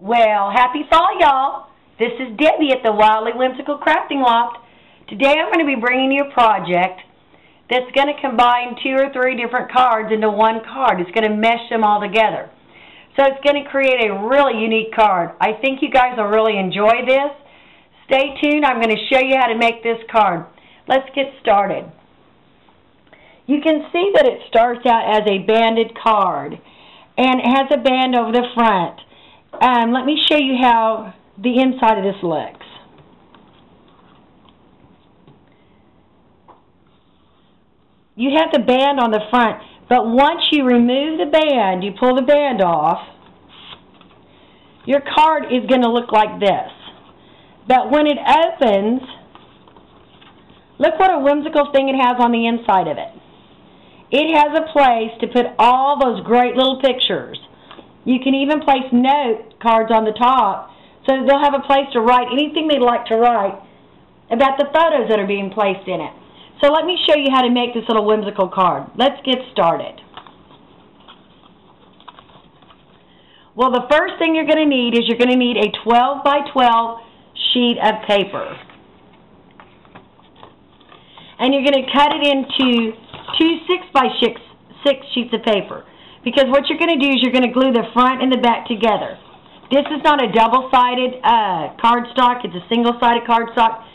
Well, happy fall, y'all. This is Debbie at the Wildly Whimsical Crafting Loft. Today I'm going to be bringing you a project that's going to combine 2 or 3 different cards into one card. It's going to mesh them all together. So it's going to create a really unique card. I think you guys will really enjoy this. Stay tuned. I'm going to show you how to make this card. Let's get started. You can see that it starts out as a banded card and it has a band over the front. Let me show you how the inside of this looks. You have the band on the front, but once you remove the band, you pull the band off, your card is going to look like this. But when it opens, look what a whimsical thing it has on the inside of it. It has a place to put all those great little pictures. You can even place note cards on the top so that they'll have a place to write anything they'd like to write about the photos that are being placed in it. So let me show you how to make this little whimsical card. Let's get started. Well, the first thing you're going to need is you're going to need a 12 by 12 sheet of paper. And you're going to cut it into 2 6 by 6 sheets of paper. Because what you're going to do is you're going to glue the front and the back together. This is not a double-sided cardstock. It's a single-sided cardstock.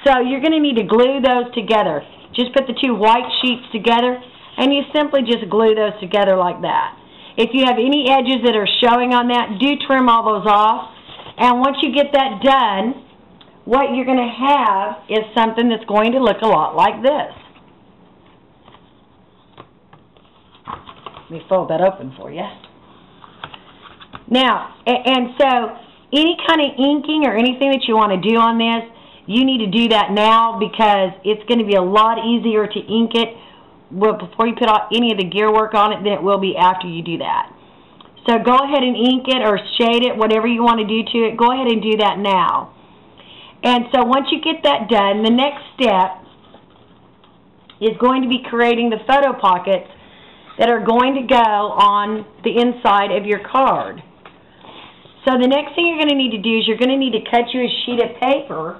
So you're going to need to glue those together. Just put the 2 white sheets together, and you simply just glue those together like that. If you have any edges that are showing on that, do trim all those off. And once you get that done, what you're going to have is something that's going to look a lot like this. Let me fold that open for you. Now, and so any kind of inking or anything that you want to do on this, you need to do that now because it's going to be a lot easier to ink it before you put any of the gear work on it than it will be after you do that. So go ahead and ink it or shade it, whatever you want to do to it. Go ahead and do that now. And so once you get that done, the next step is going to be creating the photo pockets that are going to go on the inside of your card. So the next thing you're going to need to do is you're going to need to cut you a sheet of paper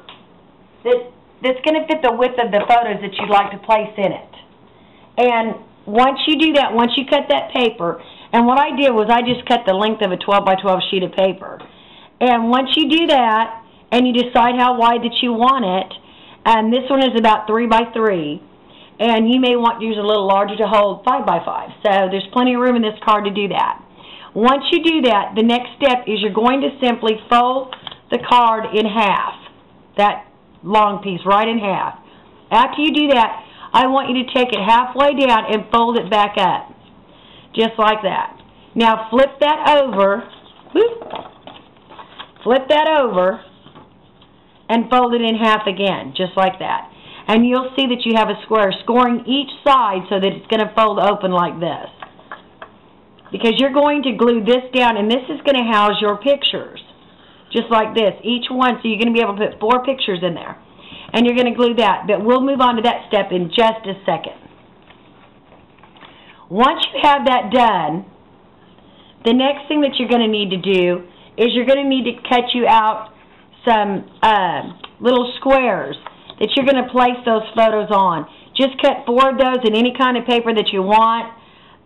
that's going to fit the width of the photos that you'd like to place in it. And once you do that, once you cut that paper, and what I did was I just cut the length of a 12 by 12 sheet of paper. And once you do that, and you decide how wide that you want it, and this one is about 3 by 3, and you may want to use a little larger to hold 5 by 5. So there's plenty of room in this card to do that. Once you do that, the next step is you're going to simply fold the card in half. That long piece right in half. After you do that, I want you to take it halfway down and fold it back up. Just like that. Now flip that over. Whoop, flip that over and fold it in half again. Just like that. And you'll see that you have a square scoring each side so that it's going to fold open like this. Because you're going to glue this down, and this is going to house your pictures. Just like this, each one, so you're going to be able to put 4 pictures in there. And you're going to glue that, but we'll move on to that step in just a second. Once you have that done, the next thing that you're going to need to do is you're going to need to cut you out some little squares that you're going to place those photos on. Just cut 4 of those in any kind of paper that you want.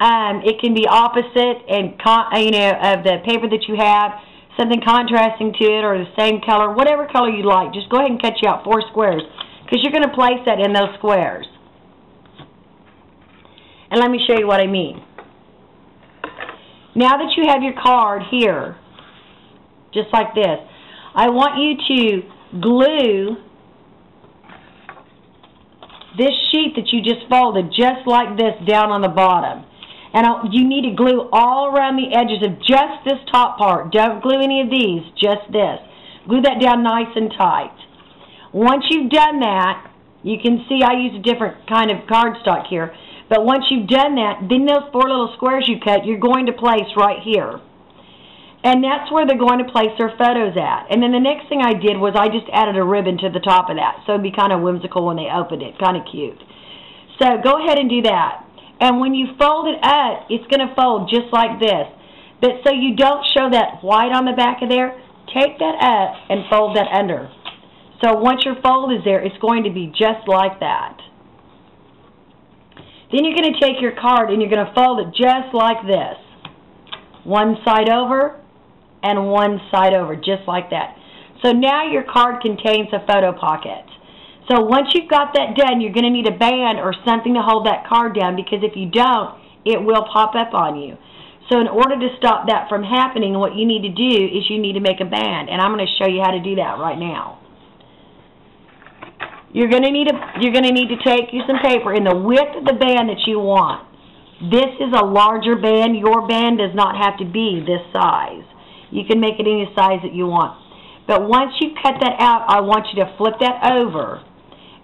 It can be opposite and of the paper that you have, something contrasting to it or the same color, whatever color you like. Just go ahead and cut you out 4 squares because you're going to place that in those squares. And let me show you what I mean. Now that you have your card here, just like this, I want you to glue this sheet that you just folded just like this down on the bottom. And you need to glue all around the edges of just this top part. Don't glue any of these, just this. Glue that down nice and tight. Once you've done that, you can see I use a different kind of cardstock here. But once you've done that, then those 4 little squares you cut, you're going to place right here. And that's where they're going to place their photos at. And then the next thing I did was I just added a ribbon to the top of that. So it'd be kind of whimsical when they opened it. Kind of cute. So go ahead and do that. And when you fold it up, it's going to fold just like this. But so you don't show that white on the back of there, take that up and fold that under. So once your fold is there, it's going to be just like that. Then you're going to take your card and you're going to fold it just like this. One side over and one side over, just like that. So now your card contains a photo pocket. So once you've got that done, you're going to need a band or something to hold that card down, because if you don't, it will pop up on you. So in order to stop that from happening, what you need to do is you need to make a band, and I'm going to show you how to do that right now. You're going to need to take you some paper in the width of the band that you want. This is a larger band. Your band does not have to be this size. You can make it any size that you want. But once you cut that out, I want you to flip that over,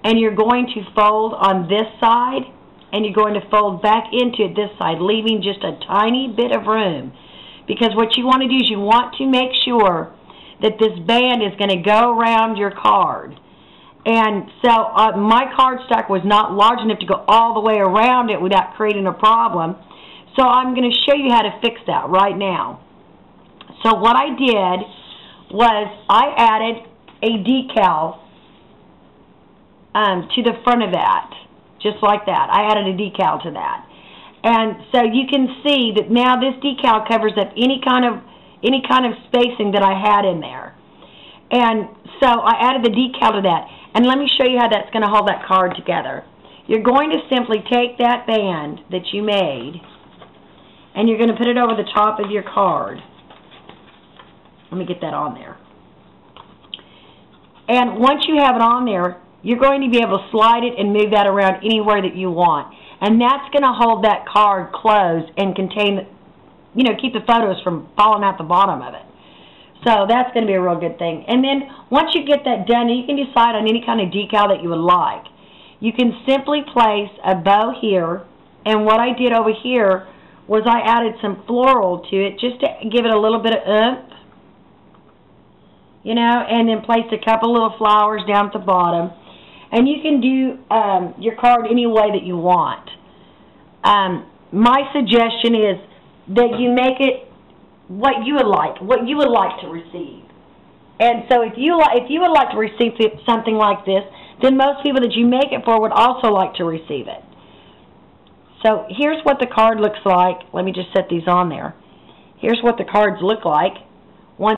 and you're going to fold on this side, and you're going to fold back into it this side, leaving just a tiny bit of room. Because what you want to do is you want to make sure that this band is going to go around your card. And so my cardstock was not large enough to go all the way around it without creating a problem. So I'm going to show you how to fix that right now. So what I did was I added a decal to the front of that, just like that. I added a decal to that. And so you can see that now this decal covers up any kind of spacing that I had in there. And so I added the decal to that. And let me show you how that's going to hold that card together. You're going to simply take that band that you made, and you're going to put it over the top of your card. Let me get that on there. And once you have it on there, you're going to be able to slide it and move that around anywhere that you want. And that's going to hold that card closed and contain, keep the photos from falling out the bottom of it. So that's going to be a real good thing. And then once you get that done, you can decide on any kind of decal that you would like. You can simply place a bow here, and what I did over here was I added some floral to it just to give it a little bit of oomph, and then place a couple little flowers down at the bottom. And you can do your card any way that you want. My suggestion is that you make it what you would like to receive. And so if you would like to receive something like this, then most people that you make it for would also like to receive it. So here's what the card looks like. Let me just set these on there. Here's what the cards look like.